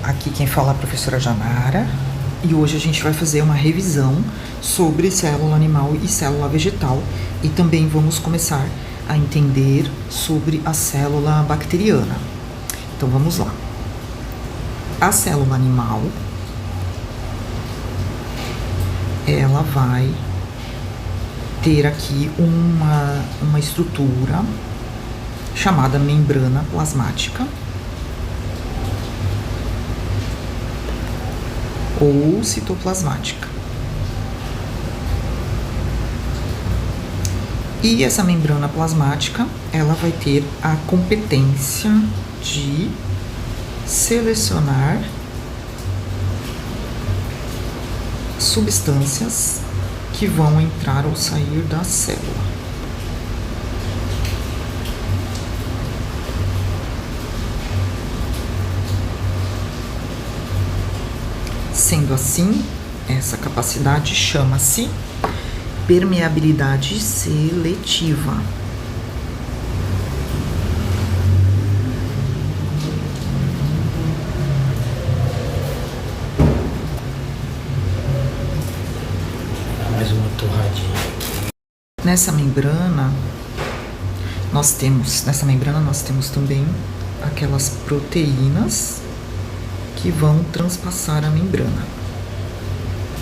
Aqui quem fala é a professora Janara e hoje a gente vai fazer uma revisão sobre célula animal e célula vegetal e também vamos começar a entender sobre a célula bacteriana. Então vamos lá. A célula animal, ela vai ter aqui uma estrutura chamada membrana plasmática ou citoplasmática. E essa membrana plasmática, ela vai ter a competência de selecionar substâncias que vão entrar ou sair da célula. Sendo assim, essa capacidade chama-se permeabilidade seletiva. Mais uma torradinha aqui. Nessa membrana nós temos também aquelas proteínas que vão transpassar a membrana.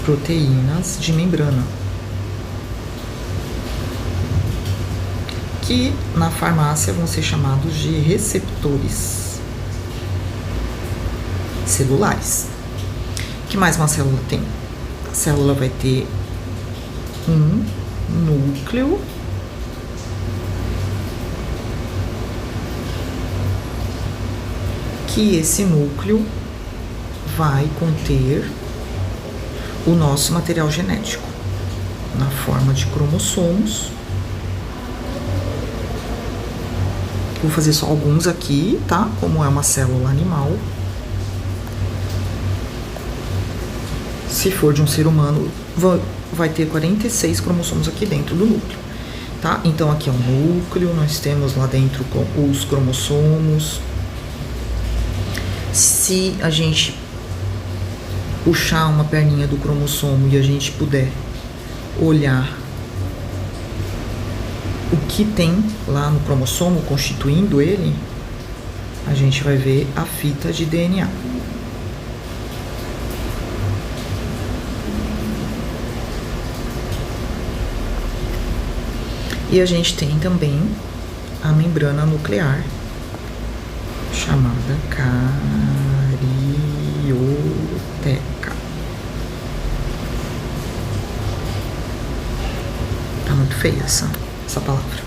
Proteínas de membrana. Que na farmácia vão ser chamados de receptores celulares. O que mais uma célula tem? A célula vai ter um núcleo que esse núcleo vai conter o nosso material genético na forma de cromossomos. Vou fazer só alguns aqui, tá? Como é uma célula animal. Se for de um ser humano, vai ter 46 cromossomos aqui dentro do núcleo, tá? Então aqui é o núcleo, nós temos lá dentro os cromossomos. Se a gente puxar uma perninha do cromossomo e a gente puder olhar o que tem lá no cromossomo constituindo ele, a gente vai ver a fita de DNA. E a gente tem também a membrana nuclear, chamada carioteca. Tá muito feia essa palavra.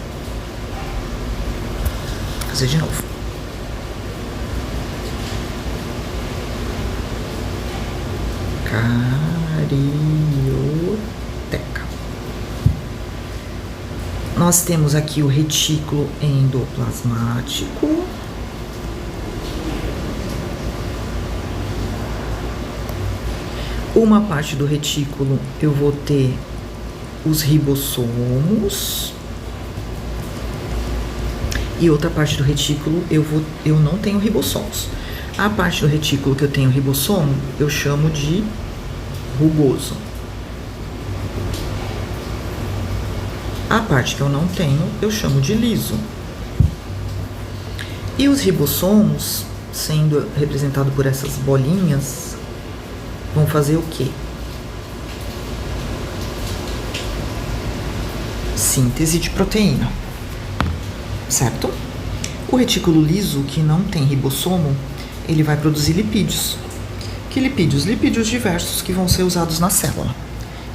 Vou fazer de novo. Carioteca. Nós temos aqui o retículo endoplasmático. Uma parte do retículo eu vou ter os ribossomos. E outra parte do retículo eu não tenho ribossomos. A parte do retículo que eu tenho ribossomo, eu chamo de rugoso. A parte que eu não tenho, eu chamo de liso. E os ribossomos, sendo representado por essas bolinhas, vão fazer o quê? Síntese de proteína, certo? O retículo liso, que não tem ribossomo, ele vai produzir lipídios. Que lipídios? Lipídios diversos que vão ser usados na célula.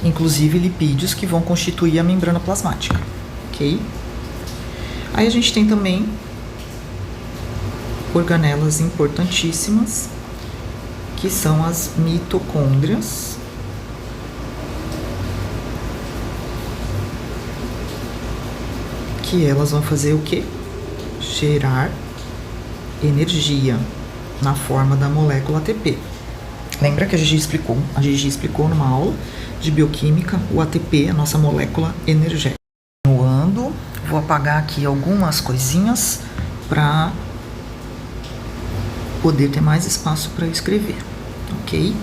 Inclusive lipídios que vão constituir a membrana plasmática, ok? Aí a gente tem também organelas importantíssimas, que são as mitocôndrias, que elas vão fazer o quê? Gerar energia na forma da molécula ATP. Lembra que a Gigi explicou numa aula de bioquímica o ATP, a nossa molécula energética. Continuando, vou apagar aqui algumas coisinhas para poder ter mais espaço para escrever, ok?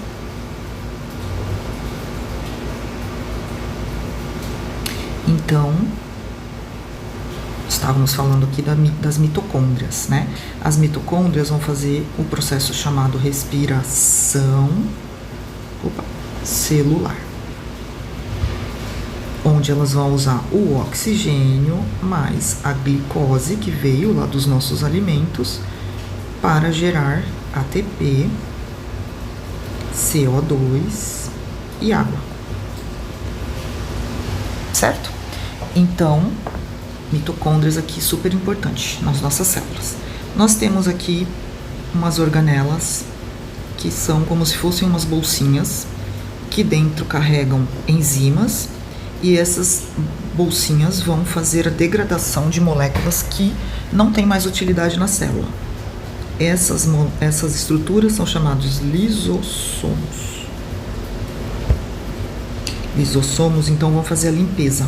Então, estávamos falando aqui das mitocôndrias, né? As mitocôndrias vão fazer o processo chamado respiração celular, onde elas vão usar o oxigênio mais a glicose que veio lá dos nossos alimentos para gerar ATP, CO2 e água. Certo? Então, mitocôndrias aqui super importante nas nossas células. Nós temos aqui umas organelas que são como se fossem umas bolsinhas que dentro carregam enzimas e essas bolsinhas vão fazer a degradação de moléculas que não têm mais utilidade na célula. Essas estruturas são chamadas lisossomos. Lisossomos, então, vão fazer a limpeza.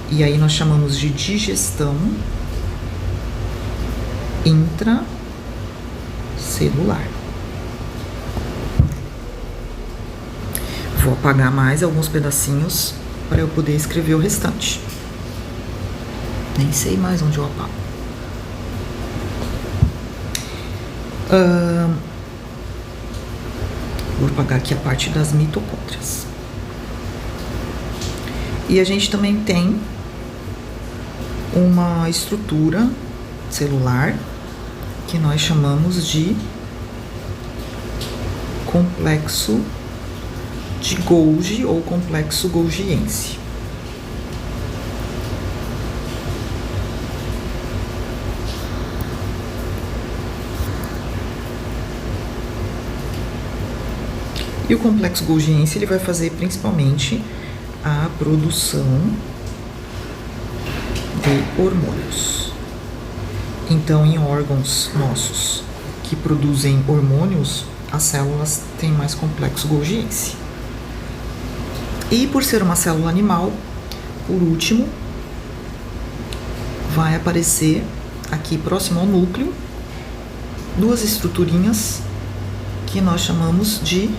E aí nós chamamos de digestão intracelular. Vou apagar mais alguns pedacinhos para eu poder escrever o restante. Nem sei mais onde eu apago. Vou apagar aqui a parte das mitocôndrias. E a gente também tem uma estrutura celular que nós chamamos de complexo de Golgi ou complexo golgiense. E o complexo golgiense ele vai fazer principalmente a produção de hormônios. Então, em órgãos nossos que produzem hormônios, as células têm mais complexo golgiense. E por ser uma célula animal, por último, vai aparecer aqui próximo ao núcleo duas estruturinhas que nós chamamos de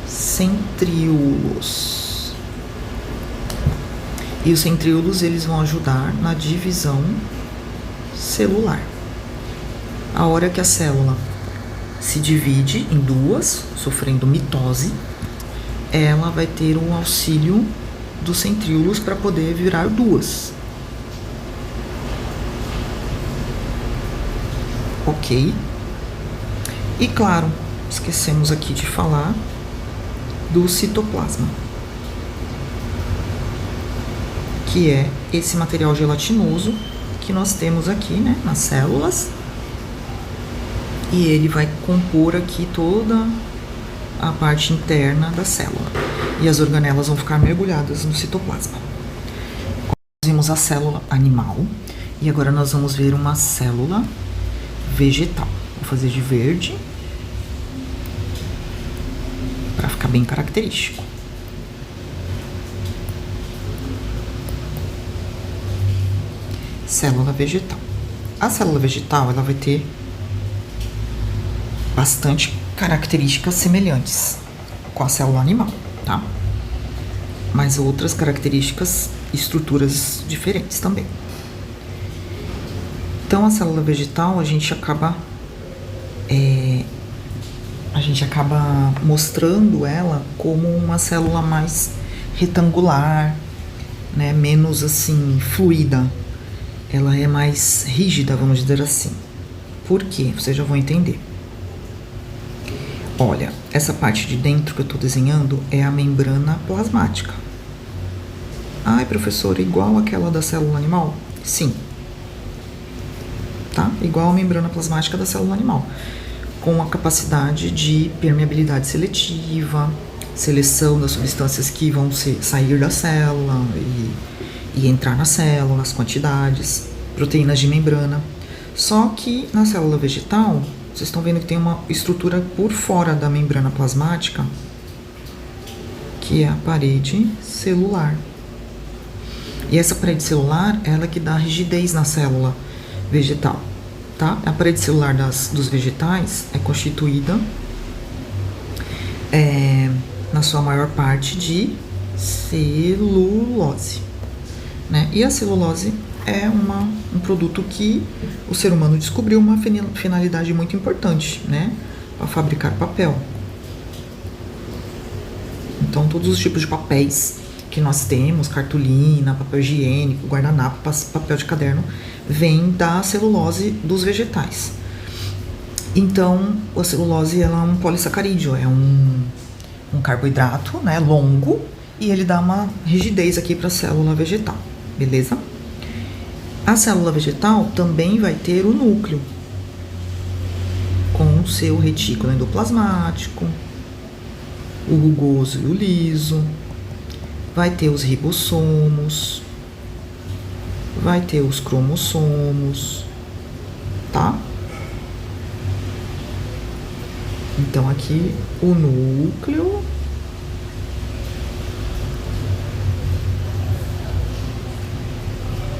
centríolos. E os centríolos eles vão ajudar na divisão celular. A hora que a célula se divide em duas, sofrendo mitose, ela vai ter um auxílio dos centríolos para poder virar duas. Ok? E claro, esquecemos aqui de falar do citoplasma, que é esse material gelatinoso que nós temos aqui, né, nas células. E ele vai compor aqui toda a parte interna da célula. E as organelas vão ficar mergulhadas no citoplasma. Nós vimos a célula animal e agora nós vamos ver uma célula vegetal. Vou fazer de verde para ficar bem característico. Célula vegetal. A célula vegetal ela vai ter bastante características semelhantes com a célula animal, tá? Mas outras características, estruturas diferentes também. Então, a célula vegetal, a gente acaba mostrando ela como uma célula mais retangular, né? Menos, assim, fluida. Ela é mais rígida, vamos dizer assim. Por quê? Vocês já vão entender. Olha, essa parte de dentro que eu estou desenhando é a membrana plasmática. Ai, professora, igual aquela da célula animal? Sim. Tá? Igual a membrana plasmática da célula animal. Com a capacidade de permeabilidade seletiva, seleção das substâncias que vão sair da célula e entrar na célula, as quantidades, proteínas de membrana. Só que na célula vegetal, vocês estão vendo que tem uma estrutura por fora da membrana plasmática, que é a parede celular. E essa parede celular, ela que dá rigidez na célula vegetal. tá? A parede celular dos vegetais é constituída, na sua maior parte, de celulose, né? E a celulose é um produto que o ser humano descobriu uma finalidade muito importante, né? Para fabricar papel. Então, todos os tipos de papéis que nós temos, cartolina, papel higiênico, guardanapo, papel de caderno, vem da celulose dos vegetais. Então, a celulose ela é um polissacarídeo, é um carboidrato, né, longo, e ele dá uma rigidez aqui para a célula vegetal, beleza? A célula vegetal também vai ter o núcleo, com o seu retículo endoplasmático, o rugoso e o liso, vai ter os ribossomos, vai ter os cromossomos, tá? Então, aqui o núcleo,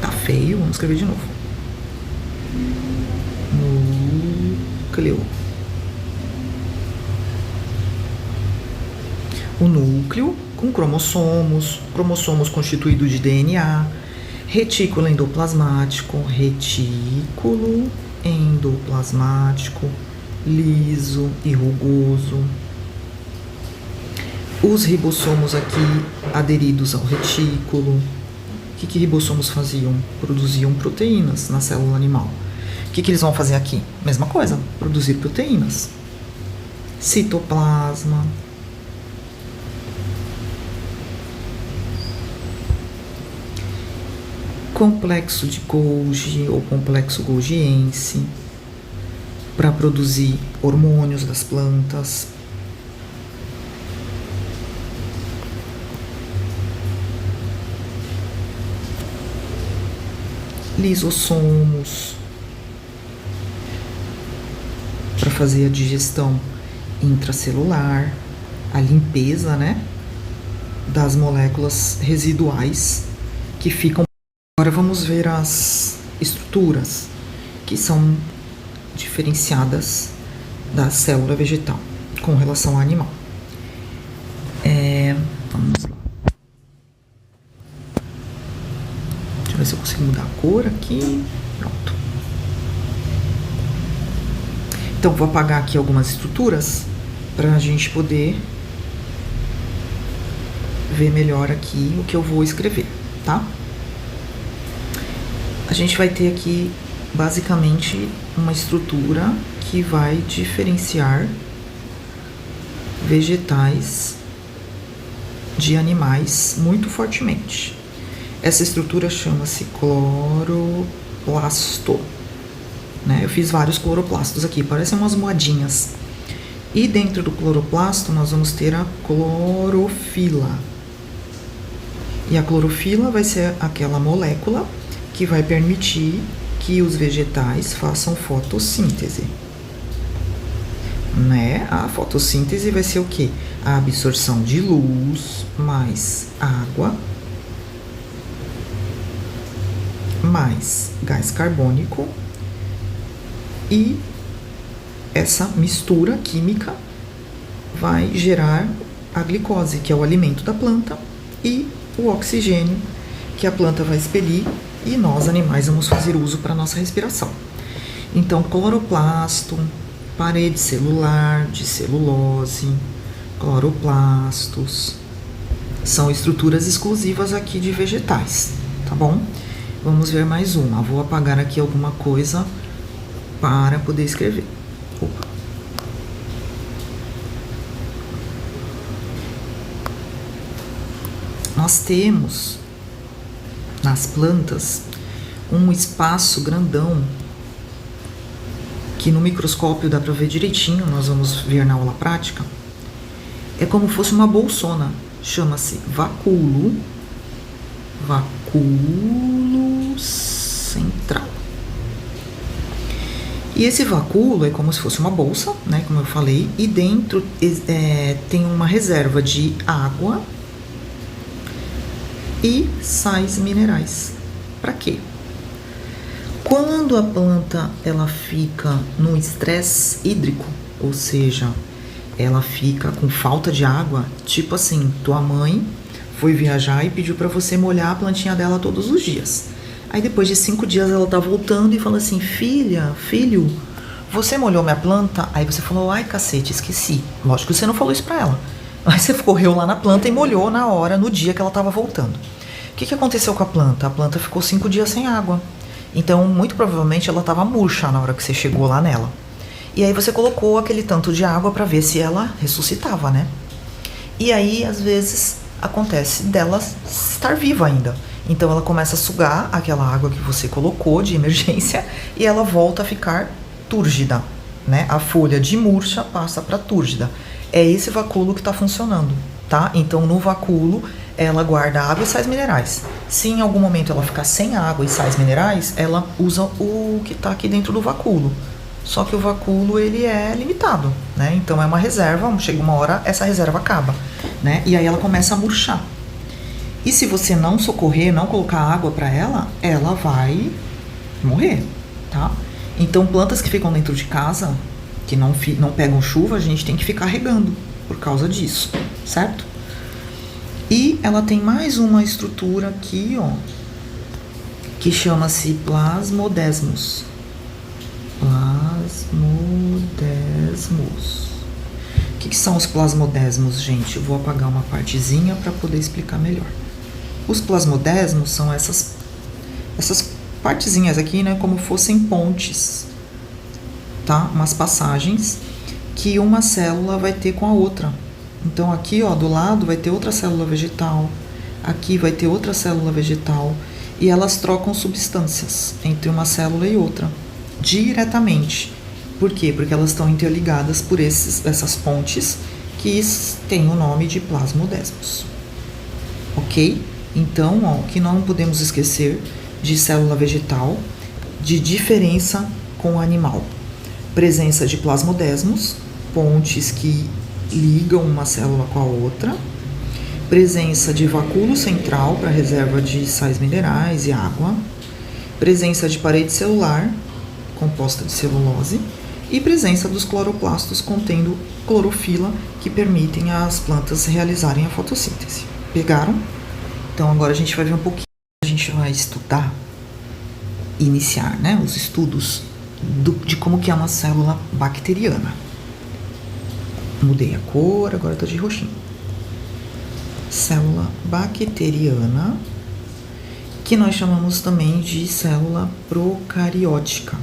tá feio, vamos escrever de novo. Núcleo. O núcleo com cromossomos constituído de DNA, retículo endoplasmático, liso e rugoso. Os ribossomos aqui aderidos ao retículo. O que ribossomos faziam? Produziam proteínas na célula animal. O que eles vão fazer aqui? Mesma coisa, produzir proteínas. Citoplasma. Complexo de Golgi ou complexo golgiense, para produzir hormônios das plantas. Lisossomos, para fazer a digestão intracelular, a limpeza, né, das moléculas residuais que ficam. Agora vamos ver as estruturas que são diferenciadas da célula vegetal com relação ao animal. Vamos lá. Deixa eu ver se eu consigo mudar a cor aqui. Pronto. Então, vou apagar aqui algumas estruturas para a gente poder ver melhor aqui o que eu vou escrever, tá? A gente vai ter aqui, basicamente, uma estrutura que vai diferenciar vegetais de animais muito fortemente. Essa estrutura chama-se cloroplasto, né? Eu fiz vários cloroplastos aqui, parecem umas moedinhas. E dentro do cloroplasto nós vamos ter a clorofila. E a clorofila vai ser aquela molécula que vai permitir que os vegetais façam fotossíntese, né? A fotossíntese vai ser o quê? A absorção de luz mais água mais gás carbônico, e essa mistura química vai gerar a glicose, que é o alimento da planta, e o oxigênio, que a planta vai expelir e nós, animais, vamos fazer uso para nossa respiração. Então, cloroplasto, parede celular de celulose, cloroplastos, são estruturas exclusivas aqui de vegetais, tá bom? Vamos ver mais uma. Vou apagar aqui alguma coisa para poder escrever. Opa. Nós temos nas plantas um espaço grandão que no microscópio dá para ver direitinho, nós vamos ver na aula prática. É como se fosse uma bolsona, chama-se vacúolo central. E esse vacúolo é como se fosse uma bolsa, né, como eu falei, e dentro tem uma reserva de água e sais minerais. Para quê? Quando a planta ela fica no estresse hídrico, ou seja, ela fica com falta de água, tipo assim, tua mãe foi viajar e pediu para você molhar a plantinha dela todos os dias. Aí depois de 5 dias ela tá voltando e fala assim, filha, filho, você molhou minha planta? Aí você falou, ai cacete, esqueci. Lógico que você não falou isso pra ela. Aí você correu lá na planta e molhou na hora, no dia que ela tava voltando. O que aconteceu com a planta? A planta ficou 5 dias sem água. Então, muito provavelmente, ela estava murcha na hora que você chegou lá nela. E aí você colocou aquele tanto de água para ver se ela ressuscitava, né? E aí, às vezes, acontece dela estar viva ainda. Então, ela começa a sugar aquela água que você colocou de emergência e ela volta a ficar túrgida, né? A folha de murcha passa para túrgida. É esse vacúolo que está funcionando, tá? Então, no vacúolo, ela guarda água e sais minerais. Se em algum momento ela ficar sem água e sais minerais, ela usa o que está aqui dentro do vacúolo. Só que o vacúolo, ele é limitado, né? Então, é uma reserva, chega uma hora, essa reserva acaba, né? E aí ela começa a murchar. E se você não socorrer, não colocar água para ela, ela vai morrer, tá? Então, plantas que ficam dentro de casa, que não pegam chuva, a gente tem que ficar regando por causa disso, certo? E ela tem mais uma estrutura aqui, ó, que chama-se plasmodesmos. Plasmodesmos. O que são os plasmodesmos, gente? Eu vou apagar uma partezinha para poder explicar melhor. Os plasmodesmos são essas partezinhas aqui, né, como fossem pontes, tá? Umas passagens que uma célula vai ter com a outra. Então aqui, ó, do lado vai ter outra célula vegetal, aqui vai ter outra célula vegetal, e elas trocam substâncias entre uma célula e outra, diretamente. Por quê? Porque elas estão interligadas por essas pontes que têm o nome de plasmodesmos. Ok? Então, ó, que não podemos esquecer de célula vegetal, de diferença com o animal. Presença de plasmodesmos, pontes que ligam uma célula com a outra, presença de vacúolo central para reserva de sais minerais e água, presença de parede celular composta de celulose e presença dos cloroplastos contendo clorofila que permitem às plantas realizarem a fotossíntese. Pegaram? Então agora a gente vai ver um pouquinho, a gente vai estudar, iniciar, né, os estudos de como que é uma célula bacteriana. Mudei a cor, agora tá de roxinho. Célula bacteriana, que nós chamamos também de célula procariótica.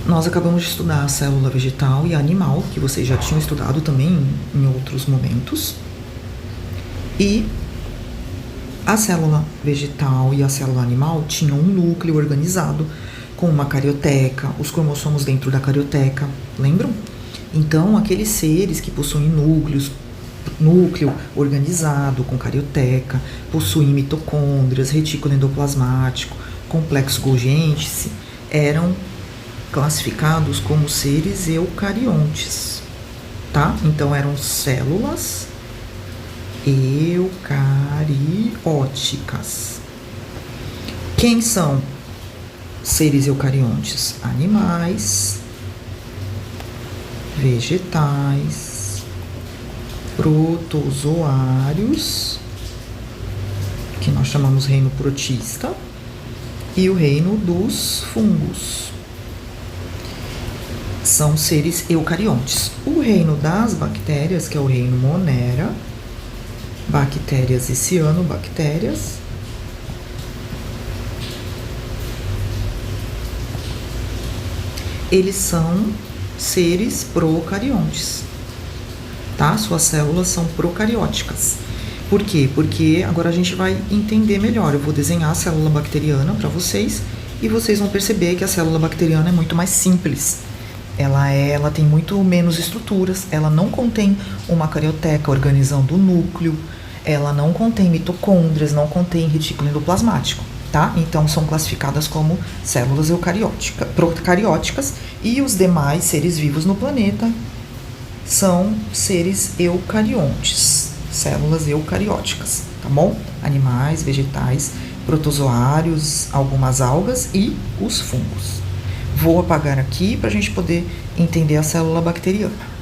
Nós acabamos de estudar a célula vegetal e animal, que vocês já tinham estudado também em outros momentos. E a célula vegetal e a célula animal tinham um núcleo organizado com uma carioteca, os cromossomos dentro da carioteca, lembram? Então, aqueles seres que possuem núcleo organizado com carioteca, possuem mitocôndrias, retículo endoplasmático, complexo Golgi, eram classificados como seres eucariontes, tá? Então, eram células eucarióticas. Quem são seres eucariontes? Animais, vegetais, protozoários, que nós chamamos reino protista, e o reino dos fungos. São seres eucariontes. O reino das bactérias, que é o reino Monera, bactérias e cianobactérias, eles são seres procariontes, tá? Suas células são procarióticas. Por quê? Porque agora a gente vai entender melhor. Eu vou desenhar a célula bacteriana para vocês e vocês vão perceber que a célula bacteriana é muito mais simples. Ela tem muito menos estruturas, ela não contém uma carioteca organizando o núcleo, ela não contém mitocôndrias, não contém retículo endoplasmático, tá? Então são classificadas como células procarióticas e os demais seres vivos no planeta são seres eucariontes, células eucarióticas, tá bom? Animais, vegetais, protozoários, algumas algas e os fungos. Vou apagar aqui para a gente poder entender a célula bacteriana.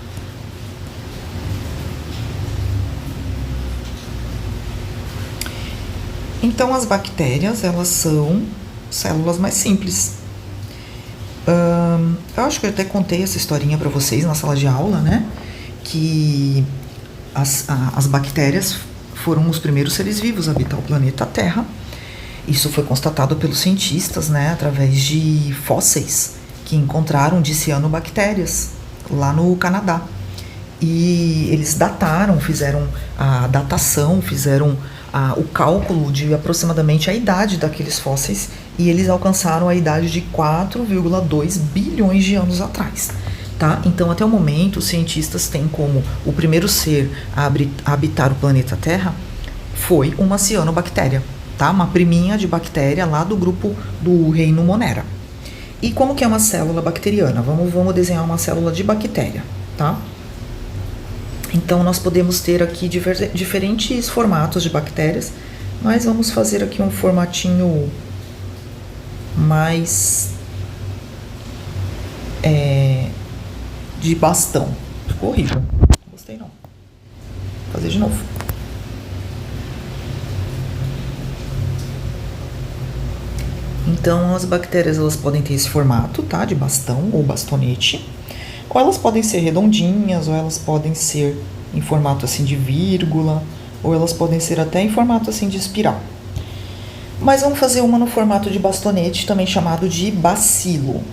Então, as bactérias, elas são células mais simples. Eu acho que eu até contei essa historinha para vocês na sala de aula, né? Que as bactérias foram os primeiros seres vivos a habitar o planeta Terra. Isso foi constatado pelos cientistas, né? Através de fósseis que encontraram de cianobactérias lá no Canadá. E eles dataram, fizeram a datação, fizeram o cálculo de aproximadamente a idade daqueles fósseis e eles alcançaram a idade de 4,2 bilhões de anos atrás, tá? Então, até o momento, os cientistas têm como o primeiro ser a habitar o planeta Terra foi uma cianobactéria, tá? Uma priminha de bactéria lá do grupo do reino Monera. E como que é uma célula bacteriana? Vamos desenhar uma célula de bactéria, tá? Então, nós podemos ter aqui diferentes formatos de bactérias, mas vamos fazer aqui um formatinho mais de bastão. Ficou horrível. Não gostei não. Vou fazer de novo. Então, as bactérias elas podem ter esse formato, tá? De bastão ou bastonete. Ou elas podem ser redondinhas, ou elas podem ser em formato assim de vírgula, ou elas podem ser até em formato assim de espiral. Mas vamos fazer uma no formato de bastonete, também chamado de bacilo.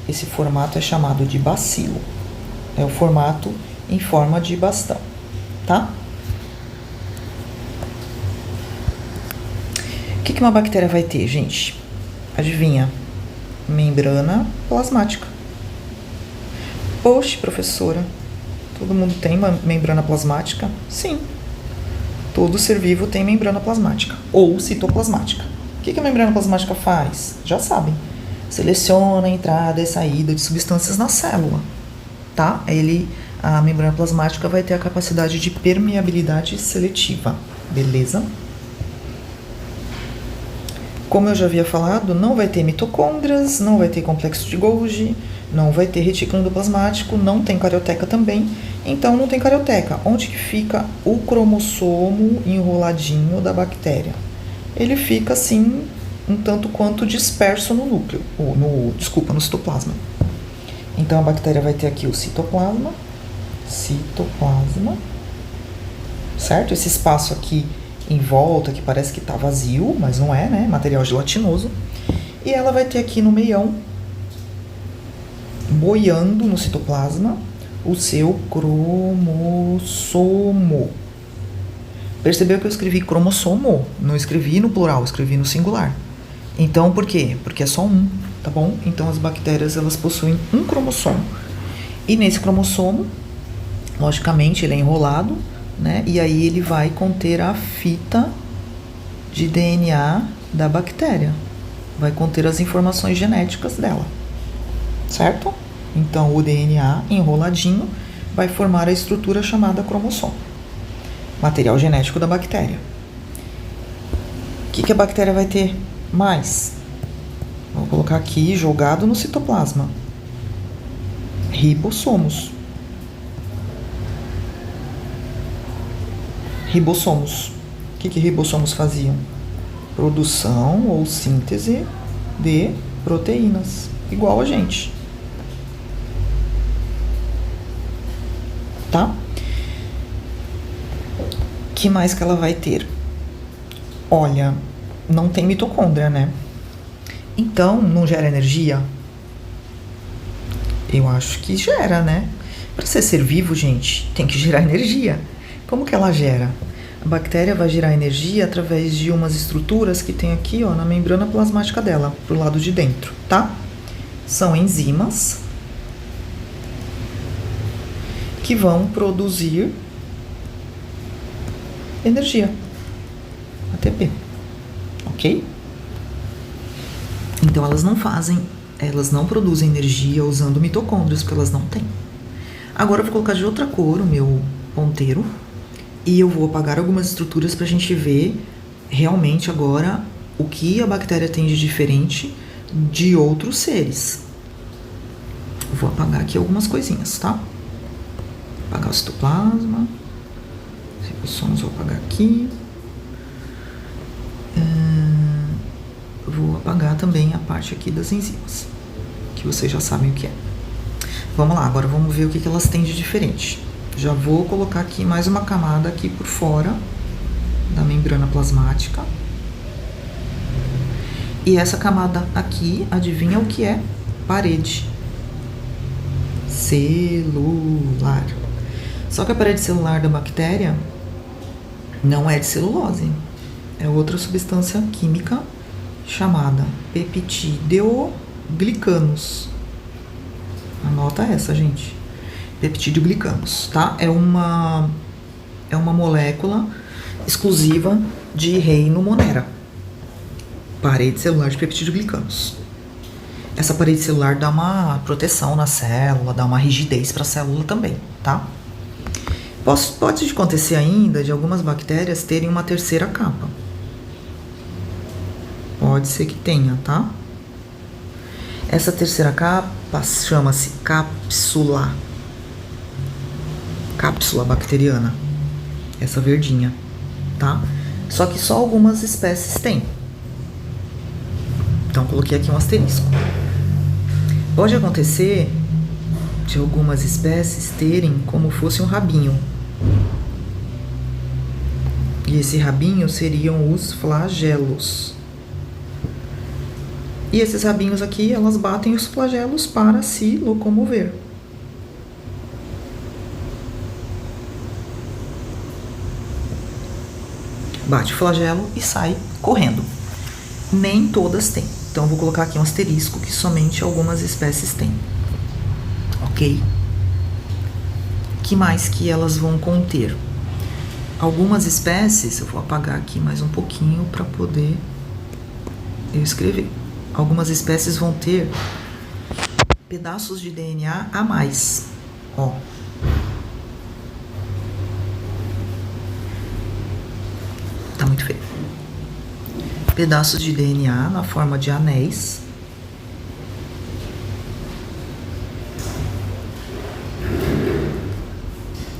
Esse formato é chamado de bacilo. É o formato em forma de bastão, tá? O que uma bactéria vai ter, gente? Adivinha? Membrana plasmática. Poxa, professora, todo mundo tem uma membrana plasmática? Sim. Todo ser vivo tem membrana plasmática, ou citoplasmática. O que a membrana plasmática faz? Já sabem. Seleciona a entrada e saída de substâncias na célula, tá? A membrana plasmática vai ter a capacidade de permeabilidade seletiva, beleza? Como eu já havia falado, não vai ter mitocôndrias, não vai ter complexo de Golgi, não vai ter retículo endoplasmático, não tem carioteca também. Então, não tem carioteca. Onde que fica o cromossomo enroladinho da bactéria? Ele fica, assim, um tanto quanto disperso no núcleo, no citoplasma. Então, a bactéria vai ter aqui o citoplasma, certo? Esse espaço aqui em volta, que parece que está vazio, mas não é, né? Material gelatinoso. E ela vai ter aqui no meião, boiando no citoplasma, o seu cromossomo. Percebeu que eu escrevi cromossomo? Não escrevi no plural, escrevi no singular. Então, por quê? Porque é só um, tá bom? Então, as bactérias, elas possuem um cromossomo. E nesse cromossomo, logicamente, ele é enrolado, né? E aí ele vai conter a fita de DNA da bactéria. Vai conter as informações genéticas dela. Certo? Então, o DNA enroladinho vai formar a estrutura chamada cromossomo. Material genético da bactéria. O que a bactéria vai ter mais? Vou colocar aqui, jogado no citoplasma. Ribossomos. Ribossomos. O que ribossomos faziam? Produção ou síntese de proteínas. Igual a gente. Tá? Que mais que ela vai ter? Olha, não tem mitocôndria, né? Então, não gera energia? Eu acho que gera, né? Para ser vivo, gente, tem que gerar energia. Como que ela gera? A bactéria vai gerar energia através de umas estruturas que tem aqui, ó, na membrana plasmática dela, pro lado de dentro, tá? São enzimas que vão produzir energia, ATP, ok? Então elas não produzem energia usando mitocôndrias, porque elas não têm. Agora eu vou colocar de outra cor o meu ponteiro E eu vou apagar algumas estruturas pra gente ver realmente agora o que a bactéria tem de diferente de outros seres. Vou apagar aqui algumas coisinhas, tá? Apagar o citoplasma. Os ribossomos vou apagar aqui. Vou apagar também a parte aqui das enzimas, que vocês já sabem o que é. Vamos lá, agora vamos ver o que elas têm de diferente. Já vou colocar aqui mais uma camada aqui por fora da membrana plasmática. E essa camada aqui, adivinha o que é? Parede celular. Só que a parede celular da bactéria não é de celulose. É outra substância química chamada peptidoglicanos. Anota essa, gente. Peptidoglicanos, tá? É uma molécula exclusiva de reino Monera. Parede celular de peptidoglicanos. Essa parede celular dá uma proteção na célula, dá uma rigidez para a célula também, tá? Pode acontecer ainda de algumas bactérias terem uma terceira capa. Pode ser que tenha, tá? Essa terceira capa chama-se cápsula bacteriana. Essa verdinha, tá? Só que só algumas espécies têm. Então, coloquei aqui um asterisco. Pode acontecer de algumas espécies terem como fosse um rabinho. E esse rabinho seriam os flagelos. E esses rabinhos aqui, elas batem os flagelos para se locomover. Bate o flagelo e sai correndo. Nem todas têm. Então, eu vou colocar aqui um asterisco que somente algumas espécies têm. Ok? Que mais que elas vão conter? Algumas espécies, eu vou apagar aqui mais um pouquinho para poder eu escrever. Algumas espécies vão ter pedaços de DNA a mais. Ó. Tá muito feio. Pedaços de DNA na forma de anéis.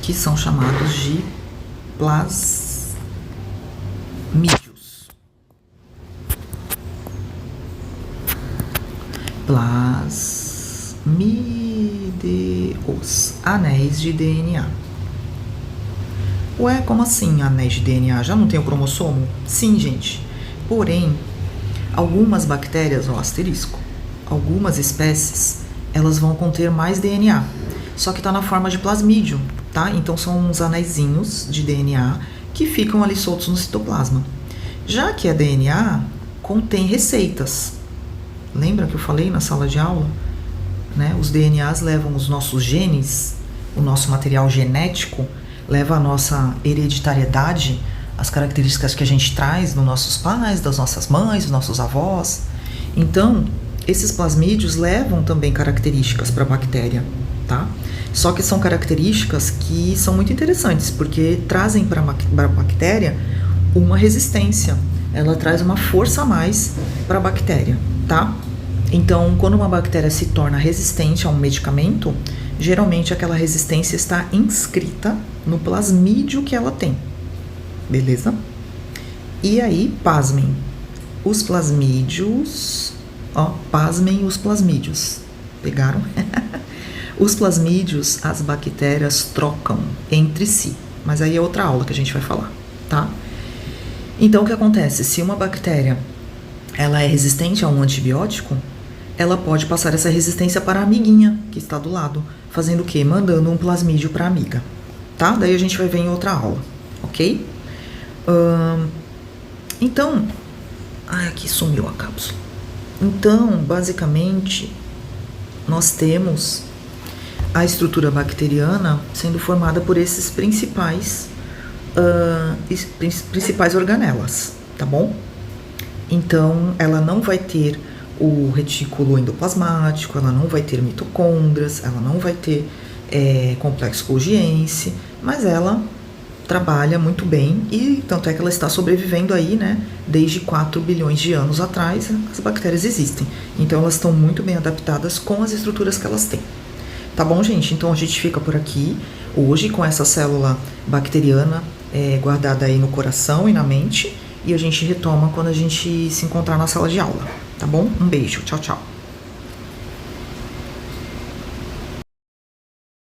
Que são chamados de plasmídeos. Plasmídeos, anéis de DNA. Ué, como assim anéis de DNA? Já não tem o cromossomo? Sim, gente. Porém, algumas bactérias, ó, asterisco, algumas espécies, elas vão conter mais DNA. Só que tá na forma de plasmídio, tá? Então são uns anéisinhos de DNA que ficam ali soltos no citoplasma. Já que a DNA contém receitas. Lembra que eu falei na sala de aula? Né? Os DNAs levam os nossos genes, o nosso material genético, leva a nossa hereditariedade, as características que a gente traz dos nossos pais, das nossas mães, dos nossos avós. Então, esses plasmídeos levam também características para a bactéria, tá? Só que são características que são muito interessantes, porque trazem para a bactéria uma resistência. Ela traz uma força a mais para a bactéria, tá? Então, quando uma bactéria se torna resistente a um medicamento, geralmente aquela resistência está inscrita no plasmídio que ela tem. Beleza? E aí, pasmem. Os plasmídeos... Ó, pasmem os plasmídeos. Pegaram? Os plasmídeos, as bactérias trocam entre si. Mas aí é outra aula que a gente vai falar, tá? Então, o que acontece? Se uma bactéria ela é resistente a um antibiótico, ela pode passar essa resistência para a amiguinha que está do lado. Fazendo o quê? Mandando um plasmídio para a amiga. Tá? Daí a gente vai ver em outra aula. Ok? Então... Ai, aqui sumiu a cápsula. Então, basicamente, nós temos a estrutura bacteriana sendo formada por esses principais organelas, tá bom? Então, ela não vai ter o retículo endoplasmático, ela não vai ter mitocôndrias, ela não vai ter complexo golgiense, mas ela trabalha muito bem e tanto é que ela está sobrevivendo aí, né, desde 4 bilhões de anos atrás, as bactérias existem. Então elas estão muito bem adaptadas com as estruturas que elas têm. Tá bom, gente? Então a gente fica por aqui hoje com essa célula bacteriana guardada aí no coração e na mente, e a gente retoma quando a gente se encontrar na sala de aula, tá bom? Um beijo, tchau, tchau.